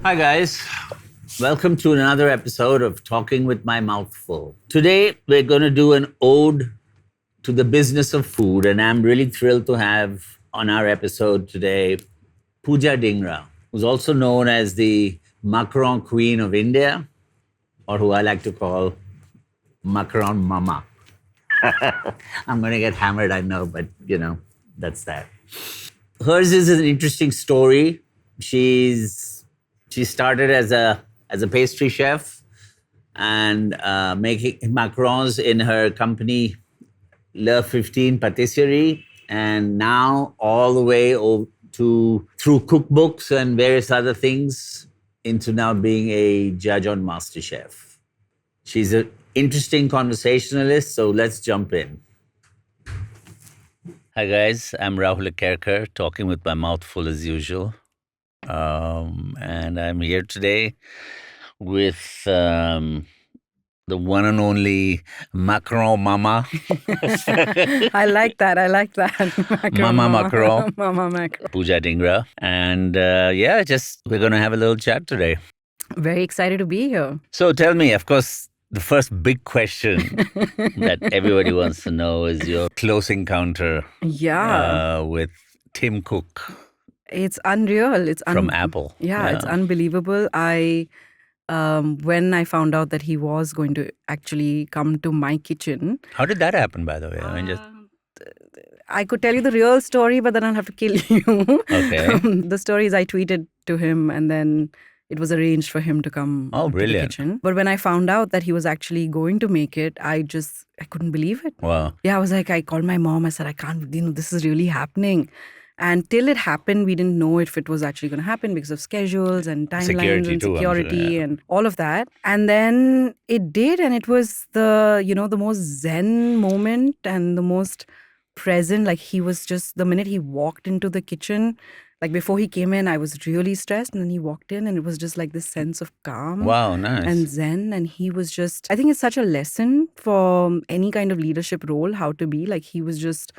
Hi, guys. Welcome to another episode of Talking with My Mouth Full. Today, we're going to do an ode to the business of food, and I'm really thrilled to have on our episode today Pooja Dhingra, who's also known as the Macaron Queen of India, or who I like to call Macaron Mama. I'm going to get hammered, I know, but that's that. Hers is an interesting story. She started as a pastry chef and making macarons in her company Le 15 Patisserie, and now all the way to through cookbooks and various other things into now being a judge on MasterChef. She's an interesting conversationalist, so let's jump in. Hi guys, I'm Rahul Akerkar, talking with my mouth full as usual. And I'm here today with the one and only Macaron Mama. I like that. Mama Macaron. Mama Macaron. Pooja Dhingra. And we're going to have a little chat today. Very excited to be here. So tell me, of course, the first big question that everybody wants to know is your close encounter with Tim Cook. It's unreal. From Apple. Yeah, it's unbelievable. When I found out that he was going to actually come to my kitchen. How did that happen, by the way? I could tell you the real story, but then I'll have to kill you. Okay. The story is I tweeted to him and then it was arranged for him to come to the kitchen. But when I found out that he was actually going to make it, I couldn't believe it. Wow. Yeah, I called my mom. I said, I can't, this is really happening. And till it happened, we didn't know if it was actually going to happen because of schedules and timelines and security and all of that. And then it did, and it was the most zen moment and the most present. Like he was just, the minute he walked into the kitchen, like before he came in, I was really stressed. And then he walked in and it was just like this sense of calm. Wow, nice. And zen. And he was just, I think it's such a lesson for any kind of leadership role, how to be. Like he was just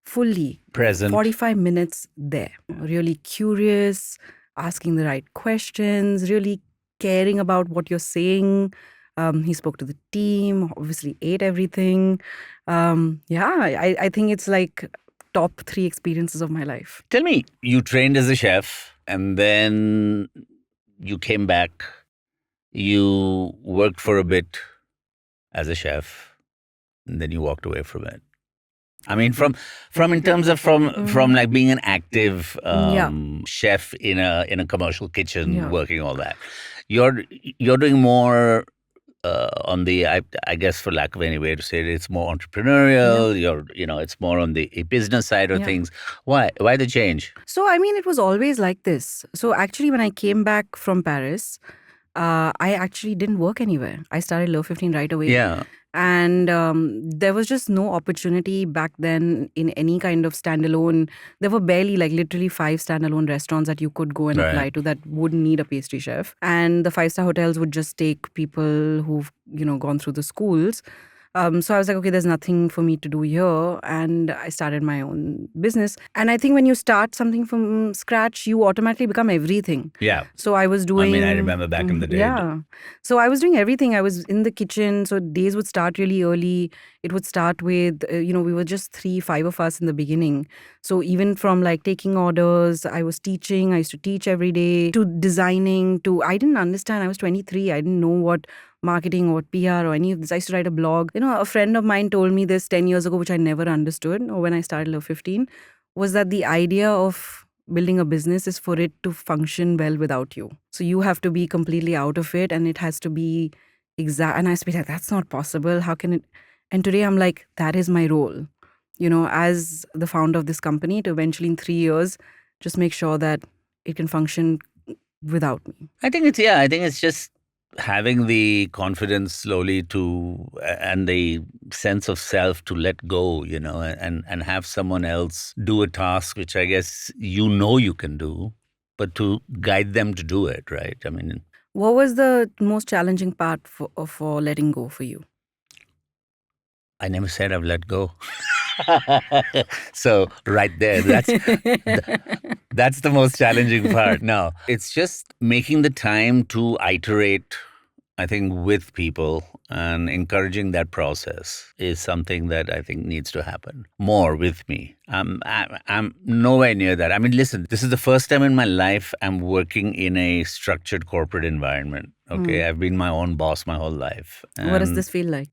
fully present, 45 minutes there, really curious, asking the right questions, really caring about what you're saying. He spoke to the team, obviously ate everything. I think it's like top 3 experiences of my life. Tell me, you trained as a chef and then you came back, you worked for a bit as a chef, and then you walked away from it. I mean, from like being an active chef in a commercial kitchen, working all that. You're doing more on the I guess, for lack of any way to say it, it's more entrepreneurial. It's more on the business side of things. Why the change? So I mean, it was always like this. So actually, when I came back from Paris, I actually didn't work anywhere. I started Le 15 right away. Yeah. And there was just no opportunity back then in any kind of standalone. There were barely, like literally 5 standalone restaurants that you could go and apply to that wouldn't need a pastry chef. And the 5-star hotels would just take people who've, gone through the schools. So I was like, okay, there's nothing for me to do here. And I started my own business. And I think when you start something from scratch, you automatically become everything. Yeah. So I was doing... I mean, I remember back in the day. Yeah. So I was doing everything. I was in the kitchen. So days would start really early. It would start with, we were just 5 of us in the beginning. So even from like taking orders, I was teaching. I used to teach every day, to designing, I didn't understand. I was 23. I didn't know what marketing or PR or any of this. I used to write a blog. A friend of mine told me this 10 years ago, which I never understood, or when I started Le 15, was that the idea of building a business is for it to function well without you. So you have to be completely out of it and it has to be exact. And I used to be like, that's not possible. How can it? And today I'm like, that is my role, as the founder of this company, to eventually in 3 years, just make sure that it can function without me. I think it's just having the confidence slowly and the sense of self to let go, and have someone else do a task which I guess you can do, but to guide them to do it, right? I mean, what was the most challenging part for letting go for you? I never said I've let go. So right there, That's the most challenging part. No, it's just making the time to iterate, I think, with people and encouraging that process is something that I think needs to happen more with me. I'm nowhere near that. I mean, listen, this is the first time in my life I'm working in a structured corporate environment. Okay. I've been my own boss my whole life. What does And this feel like?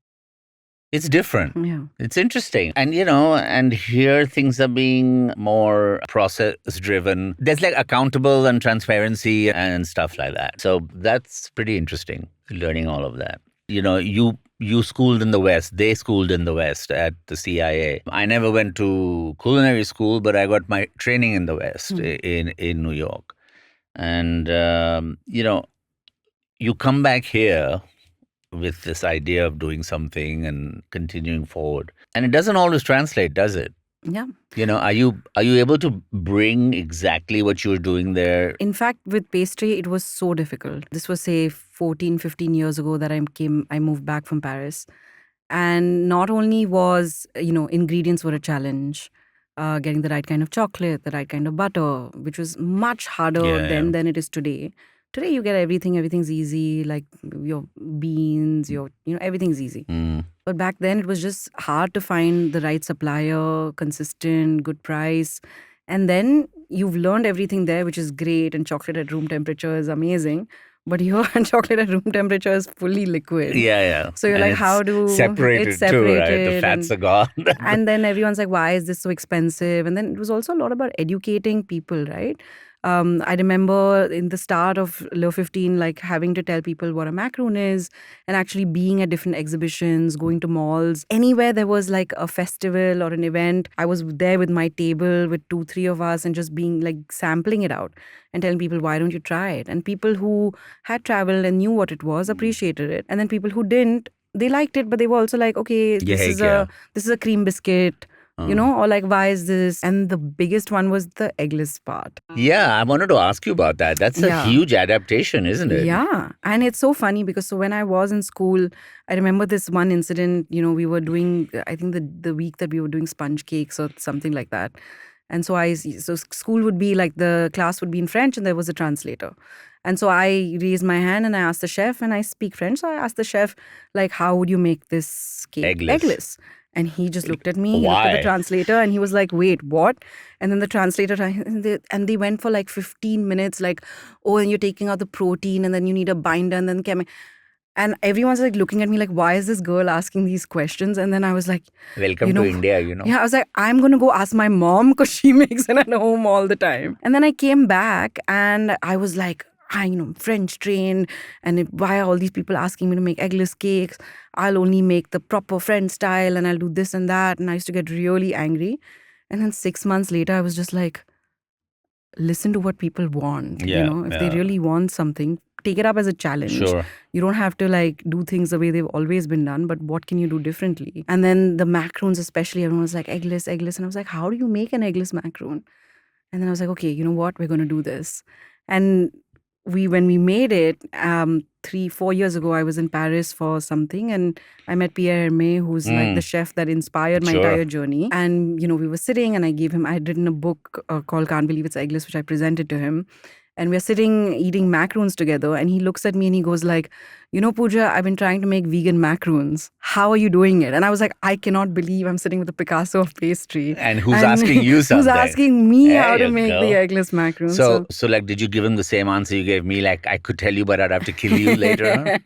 it's different. Yeah. It's interesting. And, you know, and here things are being more process driven. There's like accountable and transparency and stuff like that. So that's pretty interesting, learning all of that. You know, you schooled in the West, they schooled in the West at the CIA. I never went to culinary school, but I got my training in the West in New York. And, you know, you come back here with this idea of doing something and continuing forward. And it doesn't always translate, does it? Yeah. You know, are you able to bring exactly what you were doing there? In fact, with pastry, it was so difficult. This was, say, 14, 15 years ago that I moved back from Paris. And not only was, ingredients were a challenge, getting the right kind of chocolate, the right kind of butter, which was much harder then than it is today. Today you get everything. Everything's easy, like your beans, everything's easy. But back then it was just hard to find the right supplier, consistent, good price. And then you've learned everything there, which is great. And chocolate at room temperature is amazing. But your chocolate at room temperature is fully liquid. Yeah. So you're And like, it's how do separated it's too, right? The separated fats are gone. and then everyone's like, why is this so expensive? And then it was also a lot about educating people, right? I remember in the start of Low 15, like having to tell people what a macaroon is and actually being at different exhibitions, going to malls, anywhere there was like a festival or an event. I was there with my table with 2-3 of us and just being like sampling it out and telling people, why don't you try it? And people who had traveled and knew what it was appreciated it. And then people who didn't, they liked it, but they were also like, okay, this is a cream biscuit. Or like, why is this? And the biggest one was the eggless part. Yeah, I wanted to ask you about that. That's a huge adaptation, isn't it? Yeah. And it's so funny because when I was in school, I remember this one incident, we were doing, I think the week that we were doing sponge cakes or something like that. And so school would be like, the class would be in French and there was a translator. And so I raised my hand and I asked the chef, and I speak French. So I asked the chef, like, how would you make this cake? Eggless. And he just looked at me, he looked at the translator, and he was like, wait, what? And then the translator, and they went for like 15 minutes, like, oh, and you're taking out the protein, and then you need a binder, and then and everyone's like looking at me like, why is this girl asking these questions? And then I was like, welcome to India, Yeah, I was like, I'm going to go ask my mom because she makes it at home all the time. And then I came back and I was like, French trained, and why are all these people asking me to make eggless cakes? I'll only make the proper French style and I'll do this and that. And I used to get really angry. And then 6 months later, I was just like, listen to what people want. If they really want something, take it up as a challenge. Sure. You don't have to like do things the way they've always been done, but what can you do differently? And then the macaroons especially, everyone was like, eggless. And I was like, how do you make an eggless macaroon? And then I was like, okay, you know what? We're going to do this. And when we made it 3-4 years ago, I was in Paris for something, and I met Pierre Hermé, who's like the chef that inspired my entire journey. And we were sitting, and I had written a book called Can't Believe It's Eggless, which I presented to him. And we're sitting eating macaroons together, and he looks at me and he goes like, Pooja, I've been trying to make vegan macaroons. How are you doing it? And I was like, I cannot believe I'm sitting with a Picasso of pastry. And who's asking you something? Who's asking me how to make the eggless macaroons. So like, did you give him the same answer you gave me? Like, I could tell you, but I'd have to kill you later.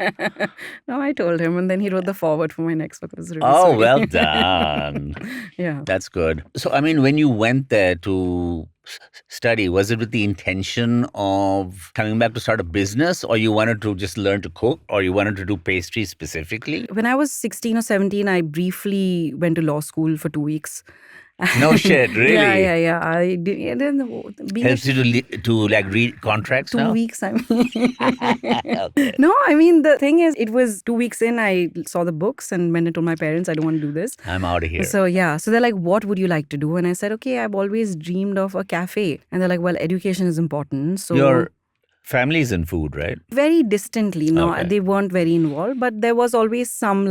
No, I told him, and then he wrote the foreword for my next book. It was really sweet. Well done. Yeah. That's good. So, I mean, when you went there to study, was it with the intention of coming back to start a business, or you wanted to just learn to cook, or you wanted to do pastry specifically? When I was 16 or 17, I briefly went to law school for 2 weeks. No shit, really? Yeah. I did. Yeah, helps you to like read contracts 2 now? weeks, I mean. Okay. No, I mean, the thing is, it was 2 weeks in, I saw the books and went and told my parents, I don't want to do this. I'm out of here. So they're like, what would you like to do? And I said, okay, I've always dreamed of a cafe. And they're like, well, education is important. So your family's in food, right? Very distantly. No, Okay. They weren't very involved, but there was always some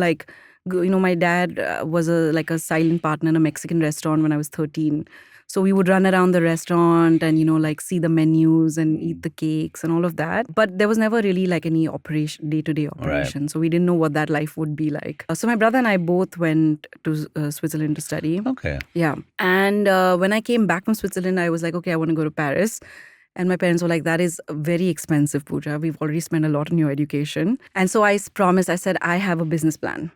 my dad was a silent partner in a Mexican restaurant when I was 13. So we would run around the restaurant and, like see the menus and eat the cakes and all of that. But there was never really like any day-to-day operation. So we didn't know what that life would be like. So my brother and I both went to Switzerland to study. Okay. Yeah. And when I came back from Switzerland, I was like, okay, I want to go to Paris. And my parents were like, that is very expensive, Pooja. We've already spent a lot on your education. And so I promised, I said, I have a business plan.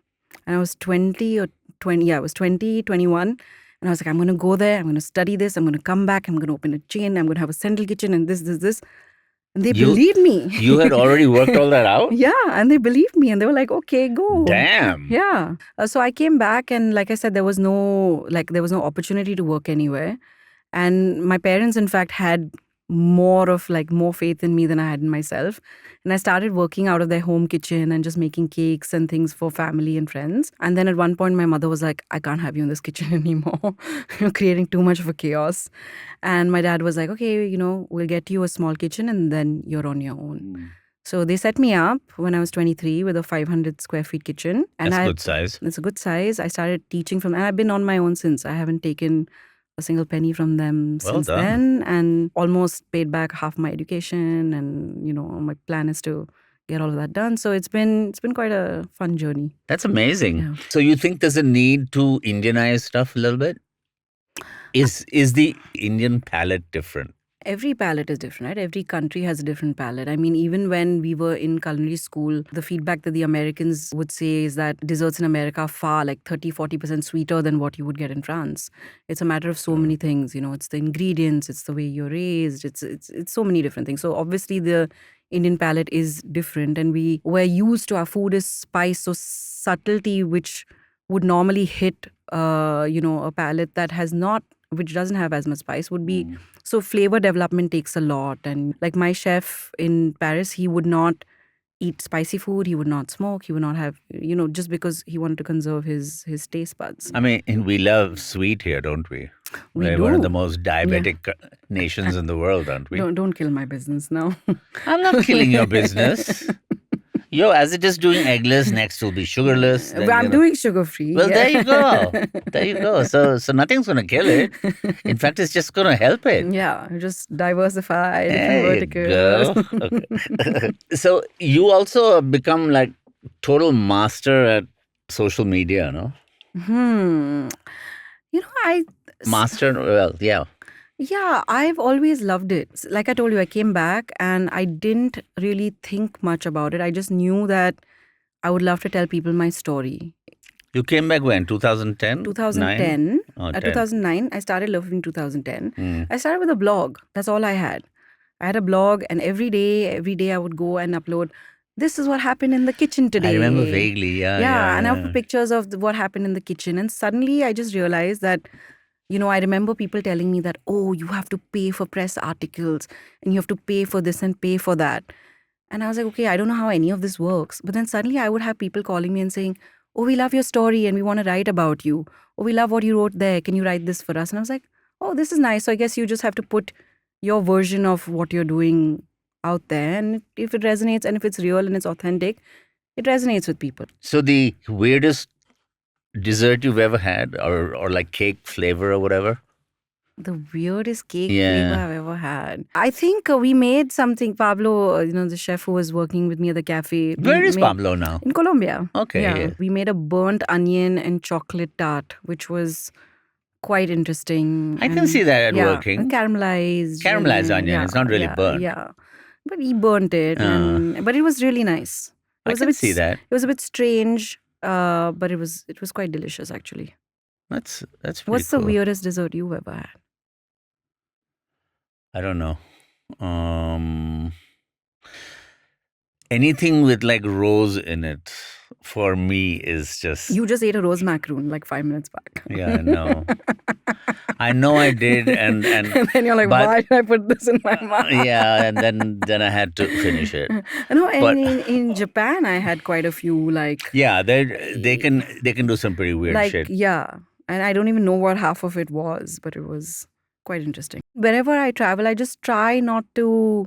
And I was 20 or 20, yeah, I was 20, 21. And I was like, I'm going to go there. I'm going to study this. I'm going to come back. I'm going to open a chain. I'm going to have a central kitchen and this. And they believed me. You had already worked all that out? Yeah. And they believed me. And they were like, okay, go. Damn. Yeah. So I came back and like I said, there was no opportunity to work anywhere. And my parents, in fact, had more faith in me than I had in myself. And I started working out of their home kitchen and just making cakes and things for family and friends. And then at one point, my mother was like, I can't have you in this kitchen anymore. You're creating too much of a chaos. And my dad was like, okay, we'll get you a small kitchen and then you're on your own. So they set me up when I was 23 with a 500 square feet kitchen. And That's a good size. It's a good size. I started teaching and I've been on my own since. I haven't taken a single penny from them since then, and almost paid back half my education. And my plan is to get all of that done. So it's been quite a fun journey. That's amazing. So you think there's a need to Indianize stuff a little bit? Is the Indian palate different? Every palate is different, right? Every country has a different palate. I mean, even when we were in culinary school, the feedback that the Americans would say is that desserts in America are far 30-40% sweeter than what you would get in France. It's a matter of so many things, it's the ingredients, it's the way you're raised, it's so many different things. So obviously the Indian palate is different, and we're used to our food is spice, so subtlety which would normally hit a palate that which doesn't have as much spice would be. So flavor development takes a lot. And like my chef in Paris, he would not eat spicy food. He would not smoke. He would not have, just because he wanted to conserve his taste buds. I mean, and we love sweet here, don't we? We're one of the most diabetic nations in the world, aren't we? Don't kill my business now. I'm not killing your business. As it is doing eggless, next will be sugarless. Then, I'm doing sugar-free. Well, there you go. There you go. So nothing's going to kill it. In fact, it's just going to help it. Yeah, just diversify different verticals. Okay. So you also have become like total master at social media, no? Master, well, yeah. Yeah, I've always loved it. Like I told you, I came back and I didn't really think much about it. I just knew that I would love to tell people my story. You came back when? 2010? 2010. 2009. I started loafing in 2010. I started with a blog. That's all I had. I had a blog, and every day I would go and upload, this is what happened in the kitchen today. I remember vaguely, yeah. And I would put pictures of what happened in the kitchen. And suddenly I just realized that I remember people telling me that, oh, you have to pay for press articles and you have to pay for this and pay for that. And I was like, okay, I don't know how any of this works. But then suddenly I would have people calling me and saying, oh, we love your story and we want to write about you. Oh, we love what you wrote there. Can you write this for us? And I was like, oh, this is nice. So I guess you just have to put your version of what you're doing out there. And if it resonates and if it's real and it's authentic, it resonates with people. So the weirdest dessert you've ever had, or like cake flavor or whatever? The weirdest cake flavor I've ever had. I think we made something. Pablo, the chef who was working with me at the cafe. Where is Pablo now? In Colombia. Okay. Yeah. We made a burnt onion and chocolate tart, which was quite interesting. I can see that working. And caramelized. Caramelized onion. It's not really burnt. Yeah. But he burnt it. But it was really nice. I can see that. It was a bit strange. But it was quite delicious, actually. That's pretty What's cool. the weirdest dessert you've ever had? I don't know. Anything with like rose in it for me is just... You just ate a rose macaroon like 5 minutes back. Yeah, I know. I know I did, and then you're like, why did I put this in my mouth? Yeah, and then I had to finish it. No, in Japan I had quite a few like... Yeah, they can do some pretty weird shit. Yeah, and I don't even know what half of it was, but it was quite interesting. Wherever I travel, I just try not to...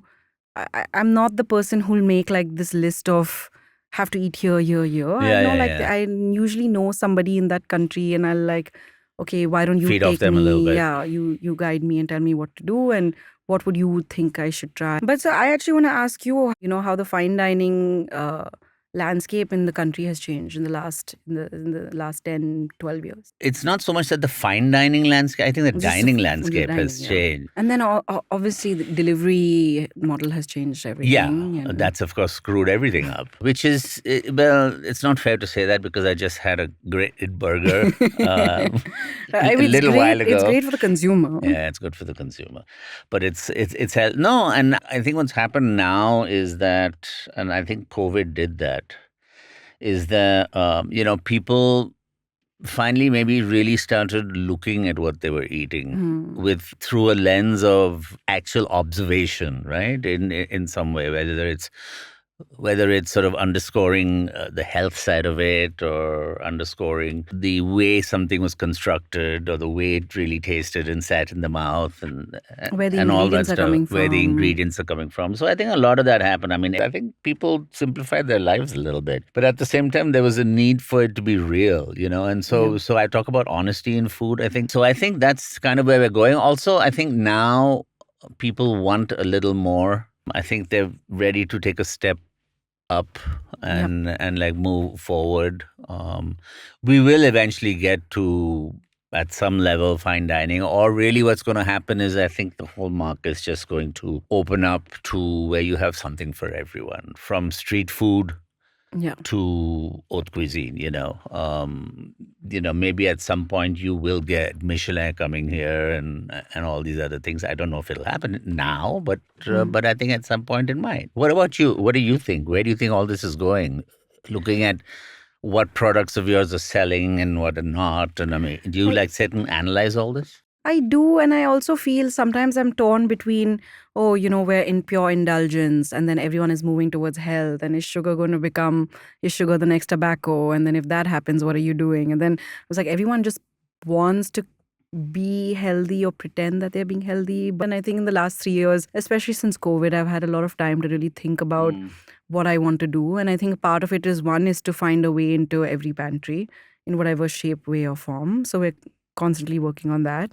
I'm not the person who'll make like this list of have to eat here. I usually know somebody in that country and I'll like, okay, why don't you Feed off take them a little me? bit. Yeah, you guide me and tell me what to do and what would you think I should try. But so I actually want to ask you, how the fine dining landscape in the country has changed in the last 10, 12 years. It's not so much that the fine dining landscape, I think the Just dining the landscape dining, has yeah. changed. And then obviously the delivery model has changed everything. Yeah, And that's of course screwed everything up. Which is, well, it's not fair to say that because I just had a great burger I a mean, little while ago. It's great for the consumer. Yeah, it's good for the consumer, but it's no. And I think what's happened now is that, and I think COVID did that, is that people finally maybe really started looking at what they were eating with through a lens of actual observation, right? In some way, whether it's sort of underscoring the health side of it or underscoring the way something was constructed or the way it really tasted and sat in the mouth Where the and all that ingredients are stuff, coming where the from. ingredients are coming from. So I think a lot of that happened. I mean, I think people simplified their lives a little bit, but at the same time, there was a need for it to be real, and so I talk about honesty in food. I think that's kind of where we're going. Also, I think now people want a little more. I think they're ready to take a step up and like move forward. We will eventually get to at some level fine dining, or really what's going to happen is I think the whole market is just going to open up to where you have something for everyone, from street food to haute cuisine. Maybe at some point you will get Michelin coming here and all these other things. I don't know if it'll happen now, but I think at some point it might. What about you? What do you think? Where do you think all this is going? Looking at what products of yours are selling and what are not, and I mean, do you sit and analyze all this? I do, and I also feel sometimes I'm torn between, we're in pure indulgence, and then everyone is moving towards health, and is sugar the next tobacco? And then if that happens, what are you doing? And then it was like everyone just wants to be healthy or pretend that they're being healthy. But I think in the last 3 years, especially since COVID, I've had a lot of time to really think about what I want to do. And I think part of it is to find a way into every pantry in whatever shape, way, or form. So we're constantly working on that.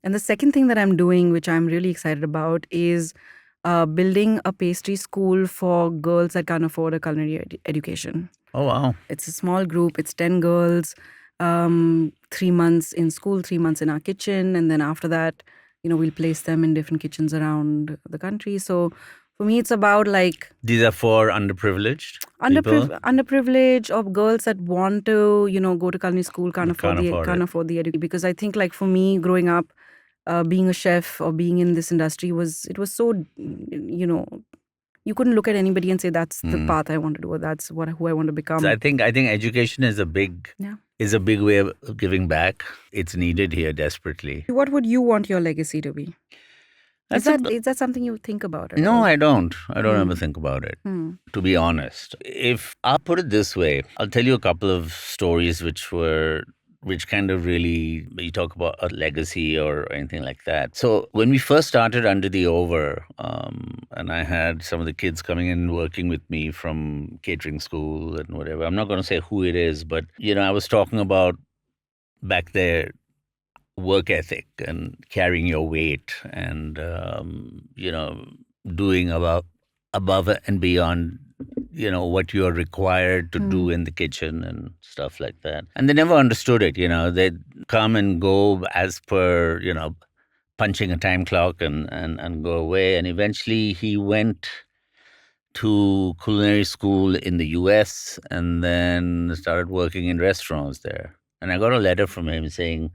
And the second thing that I'm doing, which I'm really excited about, is building a pastry school for girls that can't afford a culinary education. Oh, wow. It's a small group. It's 10 girls, 3 months in school, 3 months in our kitchen. And then after that, we'll place them in different kitchens around the country. So for me, it's about these are for underprivileged people? Underprivileged, or girls that want to, go to culinary school, can't afford the education. Because I think for me, growing up, being a chef or being in this industry was so, you couldn't look at anybody and say that's the path I want to do or that's who I want to become. So I think education is a big way of giving back. It's needed here desperately. What would you want your legacy to be? Is that something you think about? No, I don't. I don't ever think about it, to be honest. If I'll put it this way, I'll tell you a couple of stories which kind of really, you talk about a legacy or anything like that. So when we first started Under the Over, and I had some of the kids coming in working with me from catering school and whatever, I'm not going to say who it is, but, I was talking about back there work ethic and carrying your weight and, doing above and beyond what you're required to do in the kitchen and stuff like that. And they never understood it. They'd come and go as per, punching a time clock and go away. And eventually he went to culinary school in the US and then started working in restaurants there. And I got a letter from him saying,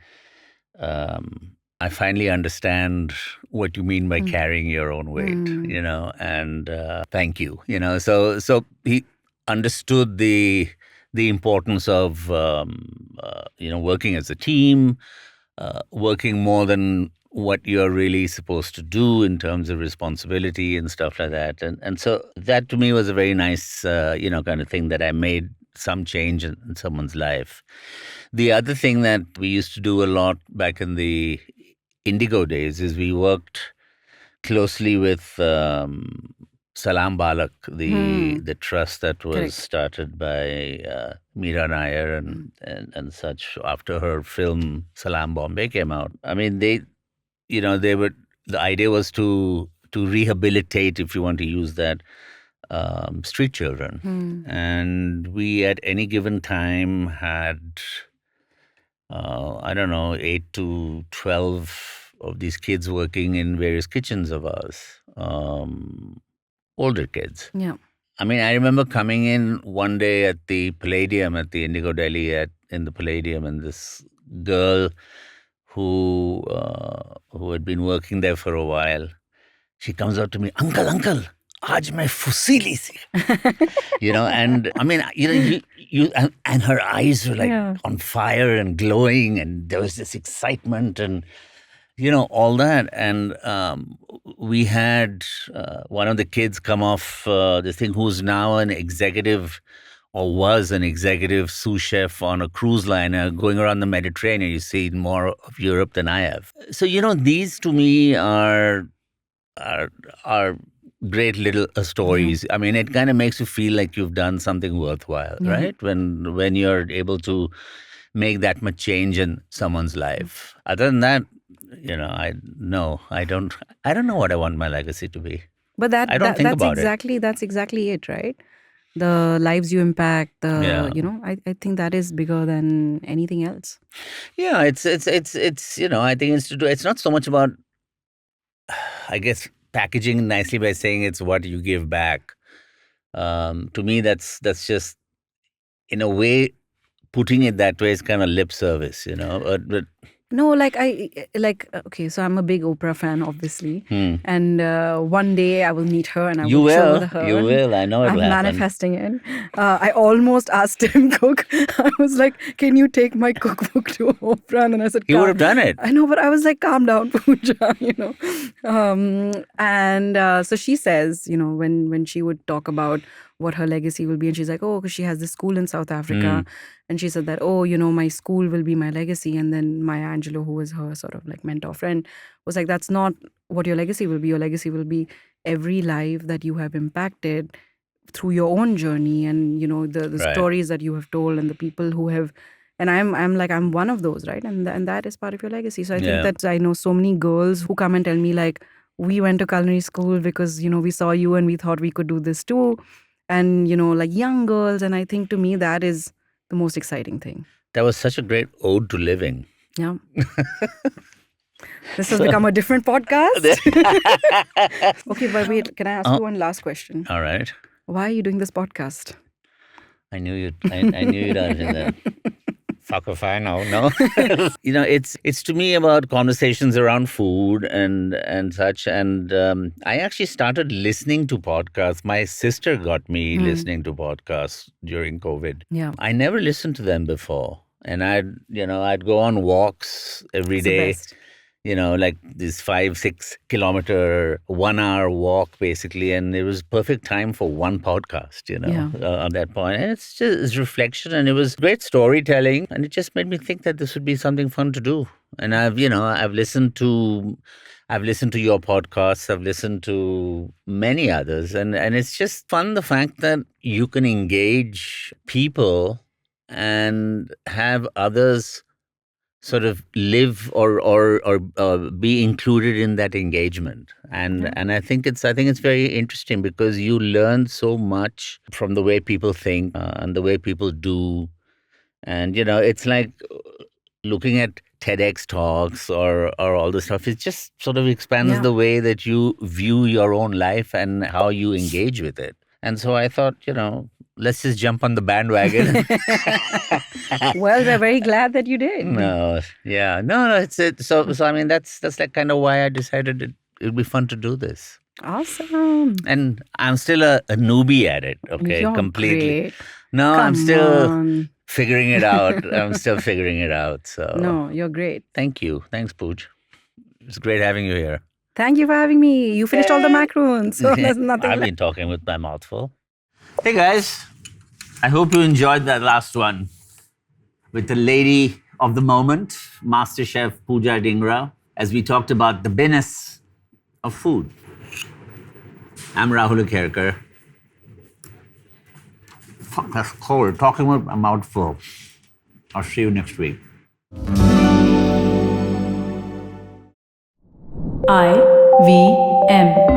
I finally understand what you mean by carrying your own weight, and thank you, So he understood the importance of, working as a team, working more than what you're really supposed to do in terms of responsibility and stuff like that. And so that to me was a very nice, kind of thing that I made some change in someone's life. The other thing that we used to do a lot back in the Indigo days is we worked closely with Salam Balak, the trust that was Correct. started by Meera Nair and such after her film Salam Bombay came out. I mean, they were the idea was to rehabilitate, if you want to use that, street children, and we at any given time had I don't know 8 to 12 of these kids working in various kitchens of ours, older kids. Yeah. I mean, I remember coming in one day at the Palladium, at the Indigo Delhi, in the Palladium, and this girl who had been working there for a while, she comes out to me, Uncle, aaj main fusili si. And I mean, and her eyes were like on fire and glowing, and there was this excitement and all that. And we had one of the kids come off this thing, who's now an executive or was an executive sous chef on a cruise liner going around the Mediterranean. You see more of Europe than I have. So these to me are great little stories. I mean, it kind of makes you feel like you've done something worthwhile, right? When you're able to make that much change in someone's life. Other than that, I don't know what I want my legacy to be. But I don't think about it. That's exactly it, right? The lives you impact, I think that is bigger than anything else. Yeah, it's I think it's not so much about, I guess, packaging nicely by saying it's what you give back. To me, that's just, in a way, putting it that way is kind of lip service, but No, okay, so I'm a big Oprah fan, obviously. And one day I will meet her and I will chill with her. You will. I know it will I'm happen. manifesting it. I almost asked him cook. I was like, can you take my cookbook to Oprah? And then I said, he would have done it. I know, but I was like, calm down, Pooja, So she says, when she would talk about what her legacy will be, and she's like, oh, because she has this school in South Africa. And she said that, my school will be my legacy. And then Maya Angelou, who was her sort of like mentor friend, was like, that's not what your legacy will be. Your legacy will be every life that you have impacted through your own journey, and the stories that you have told, and the people who have. And I'm one of those, right? And that is part of your legacy. So I think that I know so many girls who come and tell me like, we went to culinary school because we saw you and we thought we could do this too. And like young girls, and I think to me that is the most exciting thing. That was such a great ode to living. Yeah. This has become a different podcast. Okay, but wait, can I ask you one last question? All right. Why are you doing this podcast? I knew you'd ask me that. Fuck if I know. No. It's to me about conversations around food and such. And I actually started listening to podcasts. My sister got me listening to podcasts during COVID. Yeah. I never listened to them before. And I'd go on walks every day. The best. Like this 5-6 kilometer 1 hour walk basically, and it was perfect time for one podcast, at that point. And it's reflection, and it was great storytelling, and it just made me think that this would be something fun to do. And I've listened to your podcasts, I've listened to many others, and it's just fun, the fact that you can engage people and have others sort of live or be included in that engagement, and I think it's very interesting because you learn so much from the way people think and the way people do, and it's like looking at TEDx talks or all this stuff. It just sort of expands the way that you view your own life and how you engage with it. And so I thought, let's just jump on the bandwagon. Well, we're very glad that you did. No, it's it. So I mean, that's like kind of why I decided it'd be fun to do this. Awesome. And I'm still a newbie at it. Okay, You're completely. Great. No, Come I'm still on. figuring it out. I'm still figuring it out. So No, you're great. Thank you. Thanks, Pooj. It's great having you here. Thank you for having me. You finished all the macaroons, so there's nothing I've left. been talking with my mouth full. Hey guys, I hope you enjoyed that last one with the lady of the moment, Master Chef Pooja Dhingra, as we talked about the business of food. I'm Rahul Akerkar. Fuck, that's cold. Talking with a mouthful. I'll see you next week. IVM